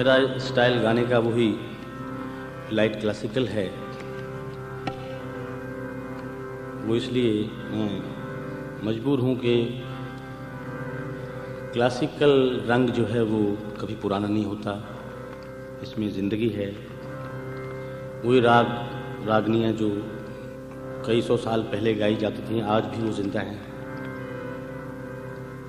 मेरा स्टाइल गाने का वही लाइट क्लासिकल है। वो इसलिए मैं मजबूर हूँ कि क्लासिकल रंग जो है वो कभी पुराना नहीं होता, इसमें ज़िंदगी है। वही रागनियाँ जो कई सौ साल पहले गाई जाती थी आज भी वो जिंदा हैं।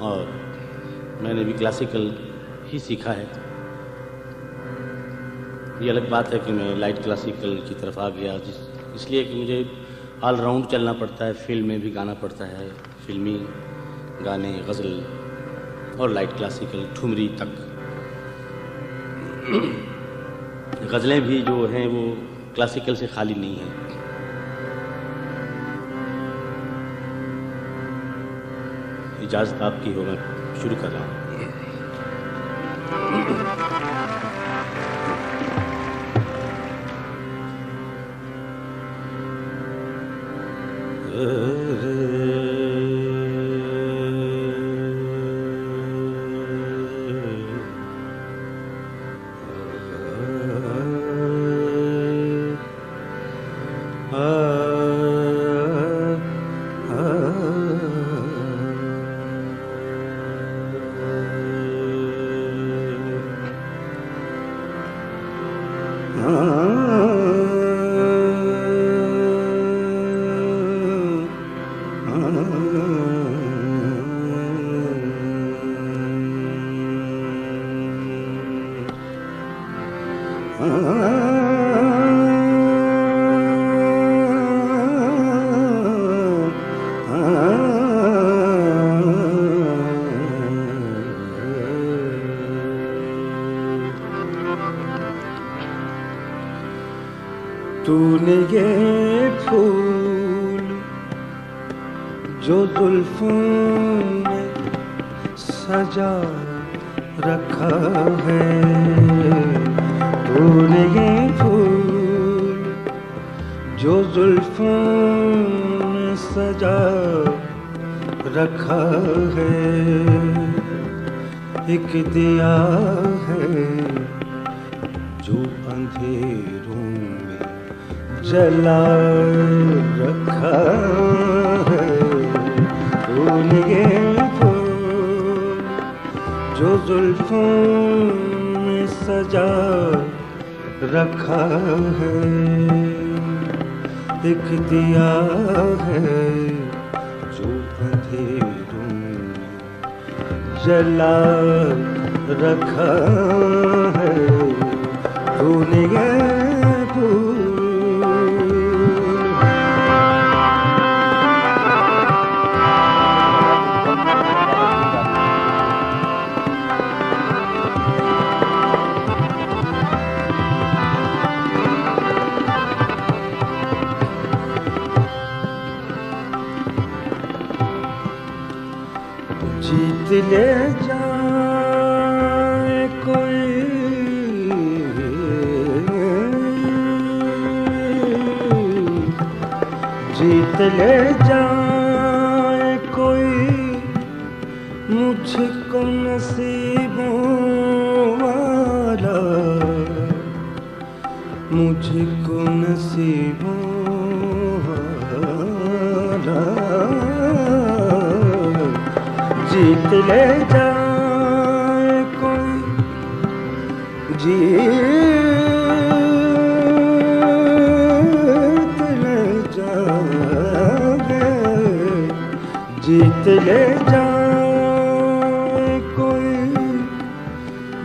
और मैंने भी क्लासिकल ही सीखा है। ये अलग बात है कि मैं लाइट क्लासिकल की तरफ आ गया इसलिए कि मुझे ऑलराउंड चलना पड़ता है, फिल्म में भी गाना पड़ता है, फिल्मी गाने, गज़ल और लाइट क्लासिकल ठुमरी तक। गज़लें भी जो हैं वो क्लासिकल से खाली नहीं हैं। इजाज़त आपकी हो, मैं शुरू कर रहा हूँ। तूने ये फूल जो जुल्फों में सजा रखा है, तूने ये फूल जो जुल्फों में सजा रखा है, एक दिया है जो अंधेरों जला रखा है। तूने ये फूल जो जुल्फों में सजा रखा है, एक दिया है जो अंधेरों में जला रखा है। तूने ये फूल जीत ले जाए कोई, जीत ले जाए कोई मुझको नसीबों वाला, मुझको नसीबों वाला। जीत ले जाए कोई, जीत ले जाए, जीत ले जाए कोई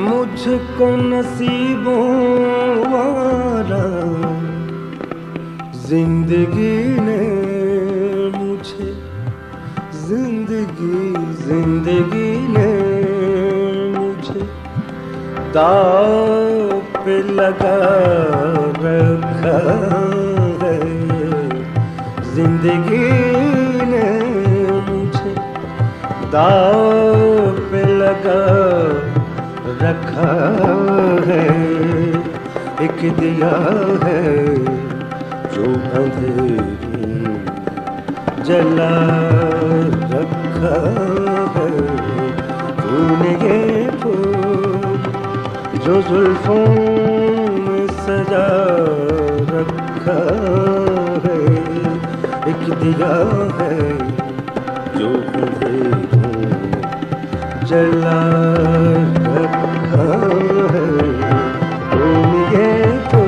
मुझको नसीबों वाला। जिंदगी ने मुझे, जिंदगी ने मुझे दाव पे लगा रखा है। जिंदगी ने मुझे दाव पे लगा रखा है। एक दिया है जो अंधेरे जला रखा है। तूने ये फूल जो जुल्फों में सजा रखा है, एक दिया है जो अंधेरों जला रखा है। तुम ये तो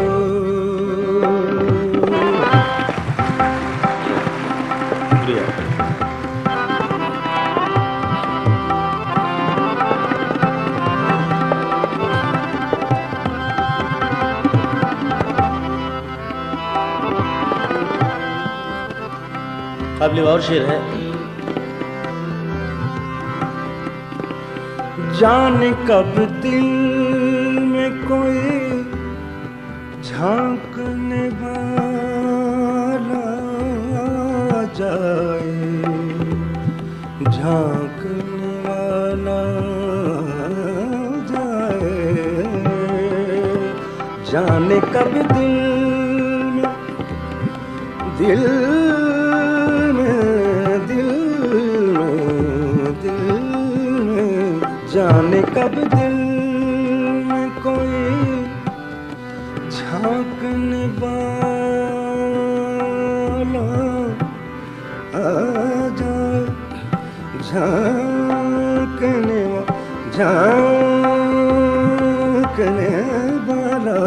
काबिल और शेर है। जाने कब दिल में कोई झांकने वाला आ जाए, झांकने वाला आ जाए। जाने कब दिल जाने कब दिल में कोई झांकने वाला आ जाए, झांकने वाला।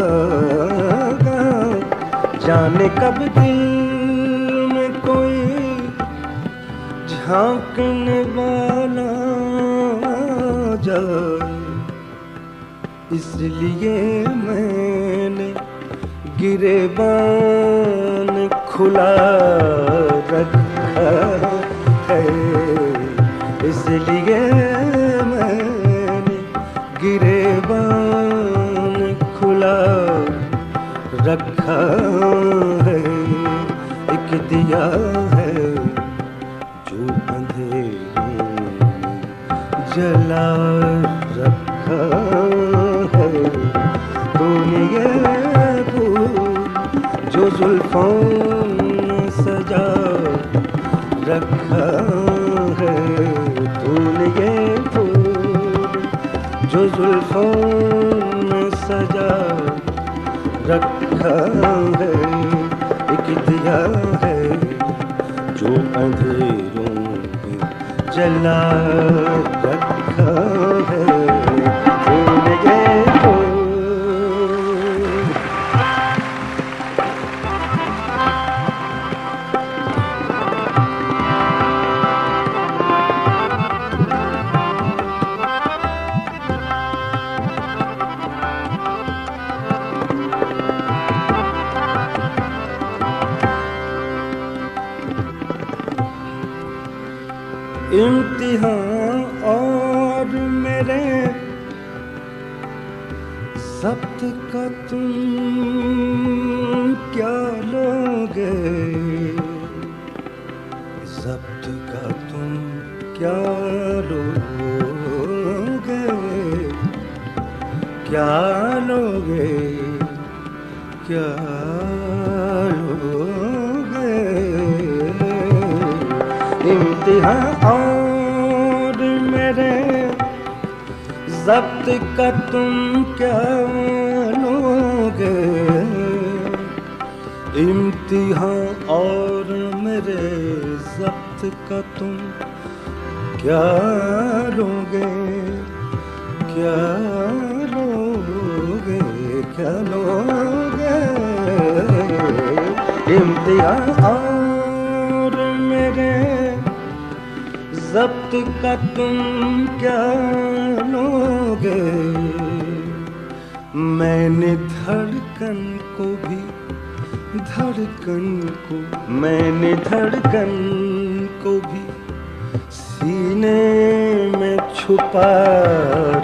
जाने कब दिल में कोई झांकने वाला जाए। इसलिए मैंने गिरेबान खुला रखा है, इसलिए मैंने गिरेबान खुला रखा है। एक दिया है जो अंधेरों जला रखा है। तूने ये फूल जो जुल्फों में सजा रखा है, तूने ये फूल जो जुल्फों में सजा रखा है। एक दिया है जो अंधेरों में जला रखा है। तूने ये फूल इम्तिहान और मेरे ज़ब्त का तुम क्या लोगे, ज़ब्त का तुम क्या लोगे, क्या लोगे, क्या लोगे। इम्तिहान और मेरे ज़ब्त का तुम क्या लोगे, इम्तिहान और मेरे ज़ब्त का तुम क्या लोगे, क्या लोगे, क्या लोगे। इम्तिहान और मेरे ज़ब्त का तुम क्या लोगे। मैंने धड़कन को भी, धड़कन को, मैंने धड़कन को भी सीने में छुपा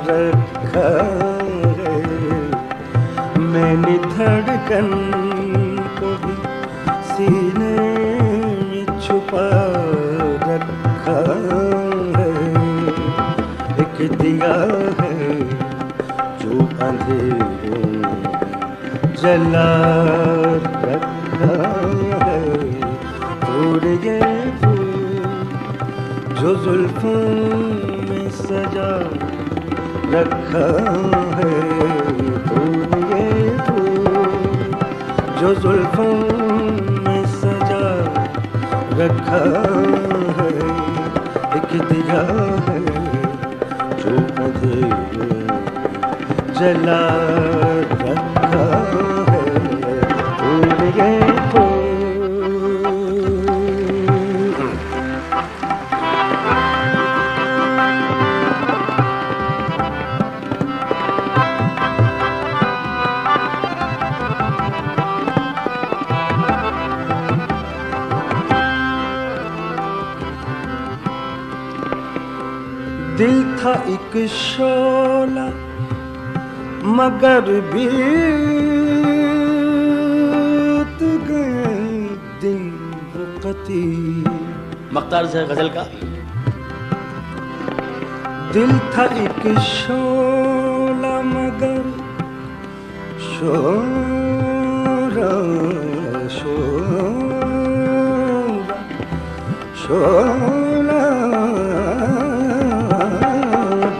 रखा है। मैंने धड़कन को भी सीने में छुपा रखा है। एक दिया है जो अंधेरों जला रखा है। और ये फूल जो जुल्फों में सजा रखा है। जो जुल्फों में सजा रखा है, एक दिया है जो अंधेरे जला रखा है, भूल गए तो दिल था एक शोला मगर बीत गए दिन वक़्ती। मख्तार से गजल का दिल था एक शोला मगर शोरा शोरा शोला,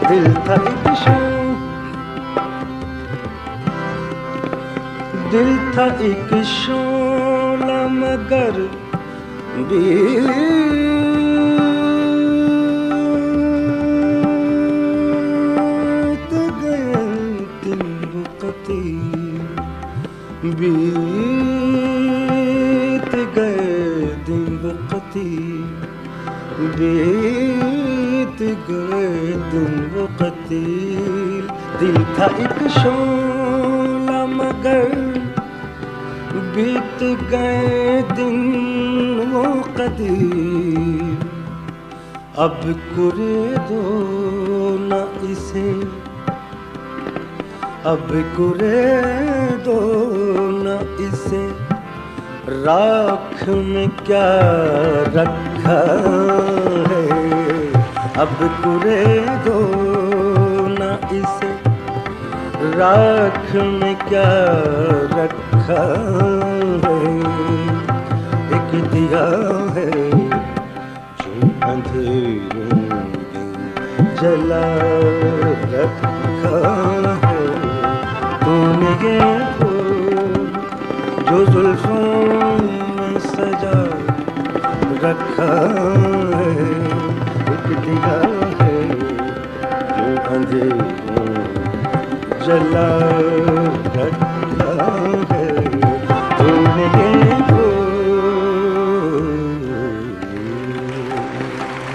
दिल था एक दिल था एक शोला मगर बीत गए दिन वक़्ती, बीत गए दिन वक़्ती, बीत गए दिन वक़्ती। दिल था एक शोला मगर बीत गए दिन वो कदीम, अब कुरेदो न इसे, अब कुरेदो न इसे, राख में क्या रखा है, अब कुरेदो न इसे, राख में क्या रखा है, एक दिया है जो अंधेरों में जला रखा है, तूने ये फूल जो जुल्फों में सजा रखा है, एक दिया है जो अंधेरों जला